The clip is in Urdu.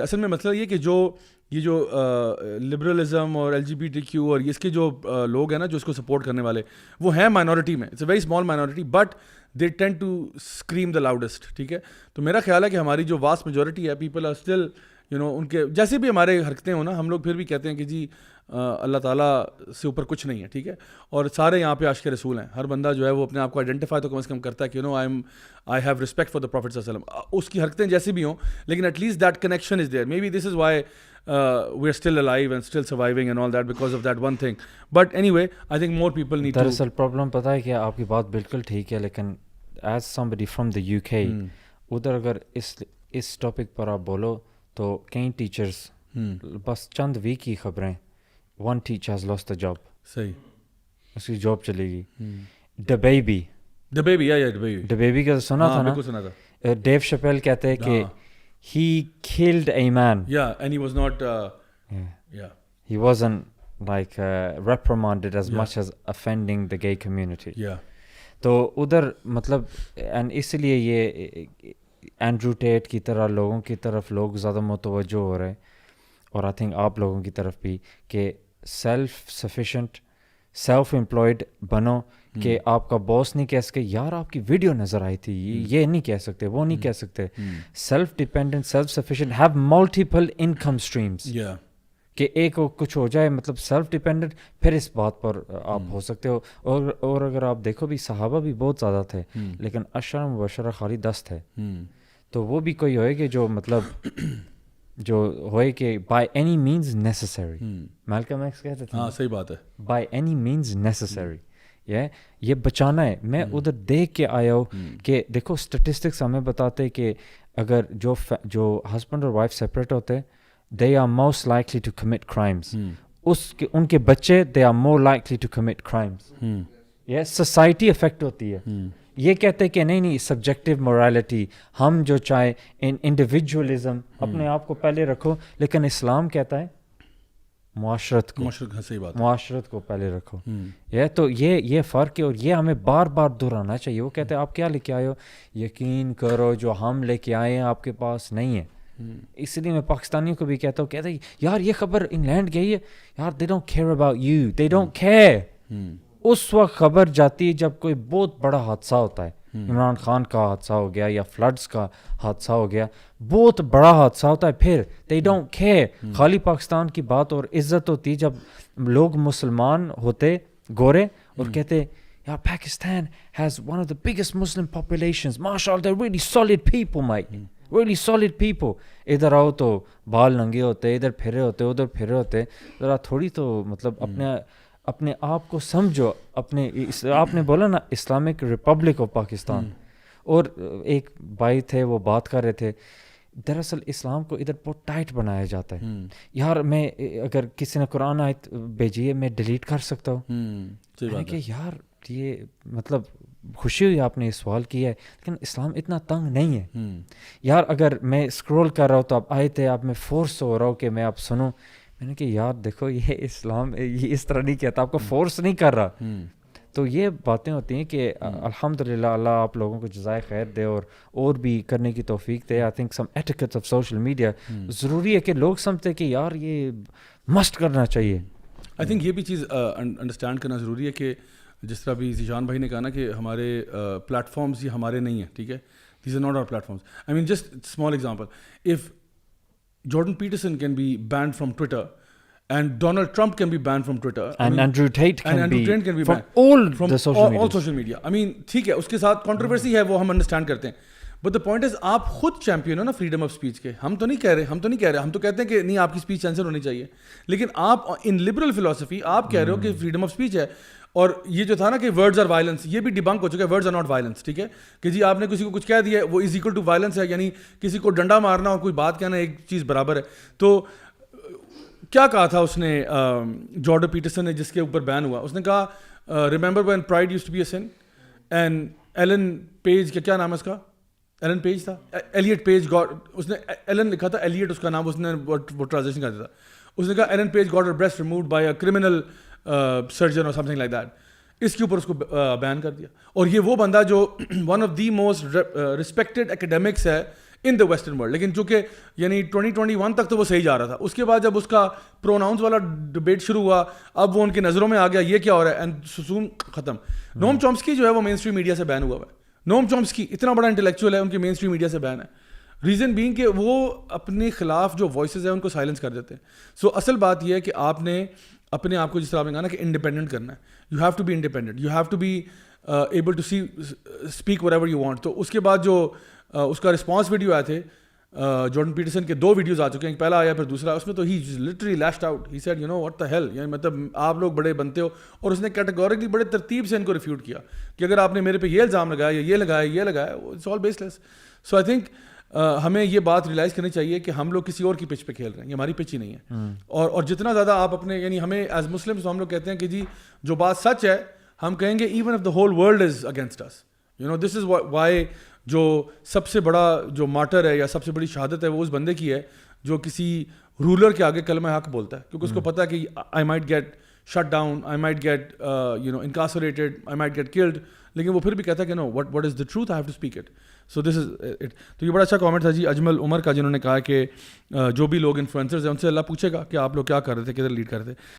اصل میں مسئلہ یہ کہ یہ جو لبرلزم اور LGBTQ اور اس کے جو لوگ ہیں نا جو اس کو سپورٹ کرنے والے, وہ ہیں مائنورٹی میں, it's a very small minority, but they tend to scream the loudest. ٹھیک ہے, تو میرا خیال ہے کہ ہماری جو واسٹ میجورٹی ہے, پیپل آر اسٹل ان کے جیسے بھی ہمارے حرکتیں ہوں نا, ہم لوگ پھر بھی کہتے ہیں کہ جی اللہ تعالیٰ سے اوپر کچھ نہیں ہے. ٹھیک ہے, اور سارے یہاں پہ عاشق رسول ہیں. ہر بندہ جو ہے وہ اپنے آپ کو آئیڈینٹیفائی تو کم از کم کرتا ہے کہ I have respect for the prophet صلی اللہ علیہ وسلم. اس کی حرکتیں جیسی بھی ہوں, لیکن at least that connection is there. Maybe this is why we are still alive and still surviving and all that, because of that one thing. But anyway, I think more people need to. دراصل پرابلم پتہ ہے کہ آپ کی بات بالکل ٹھیک ہے, لیکن as somebody from the UK ادھر اگر اس ٹاپک پر آپ بولو تو کئی ٹیچرس بس چند ویک کی خبریں, one teacher has lost a job. صحیح, اس کی جاب چلے گی. DaBaby کا سنا تھا نا, بالکل سنا تھا. ڈیو شپیل کہتے ہیں کہ he killed a man. Yeah, and he was not he wasn't like reprimanded as much as offending the gay community. Yeah. تو ادھر مطلب and اس لیے یہ اینڈرو ٹیٹ کی طرح لوگوں کی طرف لوگ زیادہ متوجہ ہو رہے, اور آئی تھنک آپ لوگوں کی طرف بھی, کہ سیلف سفیشینٹ سیلف امپلائڈ بنو, کہ آپ کا باس نہیں کہہ سکے یار آپ کی ویڈیو نظر آئی تھی, یہ نہیں کہہ سکتے, وہ نہیں کہہ سکتے. Self dependent, self sufficient, have multiple income streams, کہ ایک کو کچھ ہو جائے مطلب سیلف ڈیپینڈنٹ, پھر اس بات پر آپ ہو سکتے ہو. اور اگر آپ دیکھو بھی صحابہ بھی بہت زیادہ تھے, لیکن عشرہ مبشرہ خالی 10 تھے. تو وہ بھی کوئی ہوئے کہ جو مطلب جو ہوئے کہ by any means necessary, Malcolm X کہتے تھے. ہاں صحیح بات ہے, بائی اینی مینز نیسسری, یہ بچانا ہے. میں ادھر دیکھ کے آیا ہوں کہ دیکھو اسٹیٹسٹکس ہمیں بتاتے کہ اگر جو ہسبینڈ اور وائف سپریٹ ہوتے, they are most likely to commit crimes. ان کے بچے they are more likely to commit crimes. یہ سوسائٹی افیکٹ ہوتی ہے. یہ کہتے کہ نہیں سبجیکٹو موریلٹی, ہم جو چاہے انڈیویجولزم, اپنے آپ کو پہلے رکھو, لیکن اسلام کہتا ہے معاشرت کو پہلے رکھو. تو یہ فرق ہے, اور یہ ہمیں بار بار دہرانا چاہیے. وہ کہتے ہیں آپ کیا لے کے آئے ہو, یقین کرو جو ہم لے کے آئے ہیں آپ کے پاس نہیں ہے. اس لیے میں پاکستانیوں کو بھی کہتا ہوں, کہتے ہیں یار یہ خبر انگلینڈ گئی ہے, یار they don't care about you, they don't care. اس وقت خبر جاتی ہے جب کوئی بہت بڑا حادثہ ہوتا ہے, عمران خان کا حادثہ ہو گیا یا فلڈز کا حادثہ ہو گیا, بہت بڑا حادثہ ہوتا ہے, پھر they don't care. خالی پاکستان کی بات اور عزت ہوتی جب لوگ مسلمان ہوتے گورے اور کہتے یار Pakistan has one of the biggest Muslim populations, mashallah they're really solid people mate, really solid people. ادھر آؤ تو بال ننگے ہوتے, ادھر پھرے ہوتے, ادھر پھرے ہوتے. ذرا تھوڑی تو مطلب اپنے آپ کو سمجھو. آپ نے بولا نا اسلامک ریپبلک آف پاکستان, اور ایک بھائی تھے وہ بات کر رہے تھے, دراصل اسلام کو ادھر بہت ٹائٹ بنایا جاتا ہے. یار میں اگر کسی نے قرآن آیت بھیجی ہے میں ڈیلیٹ کر سکتا ہوں, کہ یار یہ مطلب خوشی ہوئی آپ نے یہ سوال کیا ہے, لیکن اسلام اتنا تنگ نہیں ہے. یار اگر میں اسکرول کر رہا ہوں تو آپ آئے تھے, آپ میں فورس ہو رہا ہوں کہ میں آپ سنوں. میں نے کہ یار دیکھو یہ اسلام یہ اس طرح نہیں کہتا, آپ کو فورس نہیں کر رہا. تو یہ باتیں ہوتی ہیں کہ الحمدللہ اللہ آپ لوگوں کو جزائے خیر دے اور بھی کرنے کی توفیق دے. I think some etiquettes of social media ضروری ہے کہ لوگ سمجھتے کہ یار یہ مسٹ کرنا چاہیے. آئی تھنک یہ بھی چیز انڈرسٹینڈ کرنا ضروری ہے کہ جس طرح بھی ذیشان بھائی نے کہا نا کہ ہمارے پلیٹ فارمز یہ ہمارے نہیں ہیں. ٹھیک ہے, these are not our platforms. I mean just small example, of Jordan Peterson can be banned from Twitter and Donald Trump can be banned from Twitter and Andrew Tate can be from banned all the social media. I mean ٹھیک ہے, اس کے ساتھ کنٹروورسی ہے وہ ہم انڈرسٹینڈ کرتے ہیں, بٹ دا پوائنٹ از آپ خود چیمپئن ہو نا فریڈم آف اسپیچ کے. ہم تو نہیں کہہ رہے, ہم تو کہتے ہیں کہ نہیں آپ کی اسپیچ سینسر ہونی چاہیے, لیکن آپ ان لبرل فلاسفی آپ کہہ رہے ہو کہ فریڈم آف اسپیچ ہے. اور یہ جو تھا نا کہ ورڈز آر وائلنس, یہ بھی ڈیبنک ہو چکا ہے, ورڈز آر ناٹ وائلنس. ٹھیک ہے, کہ جی آپ نے کسی کو کچھ کہہ دیا وہ از ایکول ٹو وائلنس ہے, یعنی کسی کو ڈنڈا مارنا اور کوئی بات کہنا ایک چیز برابر ہے. تو کیا کہا تھا اس نے جارڈن پیٹرسن نے جس کے اوپر بین ہوا, اس نے کہا remember when pride used to be a son and Ellen Page کا کیا نام ہے اس کا, ایلن پیج تھا, ایلیٹ پیج گاٹ, اس نے ایلن لکھا تھا, ایلیٹ اس کا نام, اس نے وہ ٹرانزلیشن کر دیا تھا. اس نے کہا Ellen Page got her breast removed by a criminal surgeon اور سم تھنگ لائک دیٹ. اس کے اوپر اس کو بین کر دیا. اور یہ وہ بندہ جو one of the most respected academics ہے ان دا ویسٹرن ورلڈ. لیکن چونکہ یعنی 2021 تک تو وہ صحیح جا رہا تھا, اس کے بعد جب اس کا پروناؤنس والا ڈبیٹ شروع ہوا, اب وہ ان کی نظروں میں آ گیا یہ کیا ہو رہا ہے, اینڈ سسون ختم. نوم چومسکی جو ہے وہ مین اسٹریم میڈیا سے بین ہوا ہوا ہے. نوم چومسکی اتنا بڑا انٹلیکچوئل ہے, ان کی مین اسٹریم میڈیا سے بین ہے. ریزن بینگ کہ وہ اپنے خلاف جو وائسز ہیں ان کو سائلنس کر دیتے ہیں. سو اصل بات یہ ہے کہ آپ نے اپنے آپ کو جس طرح آپ نے کہا نا کہ انڈیپینڈنٹ کرنا ہے. You have to be independent, you have to be able to speak whatever you want. تو اس کے بعد جو اس کا رسپانس ویڈیو آئے تھے جارڈن پیٹرسن کے, 2 ویڈیوز آ چکے ہیں, پہلا آیا پھر دوسرا, اس میں تو he literally lashed out. He said you know what the hell, یعنی مطلب آپ لوگ بڑے بنتے ہو. اور اس نے کیٹیگوریکلی بڑے ترتیب سے ان کو ریفیوٹ کیا کہ اگر آپ نے میرے پہ یہ الزام لگایا یا یہ لگایا it's all base less. So I think ہمیں یہ بات ریئلائز کرنی چاہیے کہ ہم لوگ کسی اور کی پچ پہ کھیل رہے ہیں, یہ ہماری پچ ہی نہیں ہے. اور جتنا زیادہ آپ اپنے یعنی ہمیں ایز مسلمس ہم لوگ کہتے ہیں کہ جی جو بات سچ ہے ہم کہیں گے even if the whole world is against us, you know this is why جو سب سے بڑا جو مارٹر ہے یا سب سے بڑی شہادت ہے وہ اس بندے کی ہے جو کسی رولر کے آگے کلمہ حق بولتا ہے, کیونکہ اس کو پتہ ہے کہ I might get shut down, I might get you know incarcerated, I might get killed, لیکن وہ پھر بھی کہتا ہے کہ no what is the truth, I have to speak it. So this is it. تو یہ بڑا اچھا کامنٹ تھا جی اجمل عمر کا, جنہوں نے کہا کہ جو بھی لوگ انفلوئنسرز ہیں ان سے اللہ پوچھے گا کہ آپ لوگ کیا کر رہے تھے, کدھر لیڈ کر رہے تھے.